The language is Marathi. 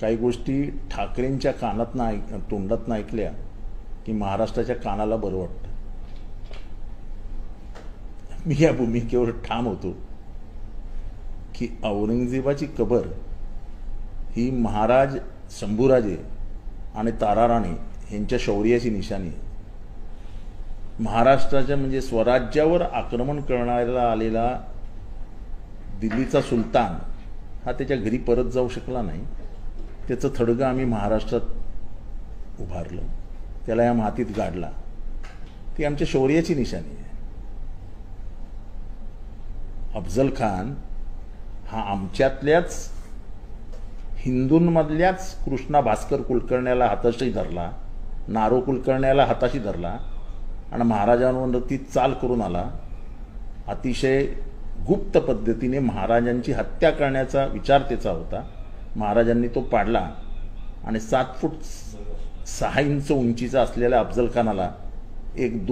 काही गोष्टी ठाकरेंच्या कानातनं तोंडातनं ऐकल्या की महाराष्ट्राच्या कानाला बरं वाटतं. मी या भूमिकेवर ठाम होतो की औरंगजेबाची कबर ही महाराज शंभूराजे आणि ताराराणी यांच्या शौर्याची निशाणी आहे. महाराष्ट्राच्या म्हणजे स्वराज्यावर आक्रमण करण्याला आलेला दिल्लीचा सुलतान हा त्याच्या घरी परत जाऊ शकला नाही. त्याचं थडगं आम्ही महाराष्ट्रात उभारलं, त्याला या मातीत गाडला. ती आमच्या शौर्याची निशाणी आहे. अफजल खान हा आमच्यातल्याच हिंदूंमधल्याच कृष्णा भास्कर कुलकर्ण्याला हाताशी धरला, नारो कुलकर्ण्याला हाताशी धरला आणि महाराजांवरती चाल करून आला. अतिशय गुप्त पद्धतीने महाराजांची हत्या करण्याचा विचार त्याचा होता. महाराजांनी तो पाडला आणि 7 फूट 6 इंच उंचीचा असलेल्या अफजल खानाला एक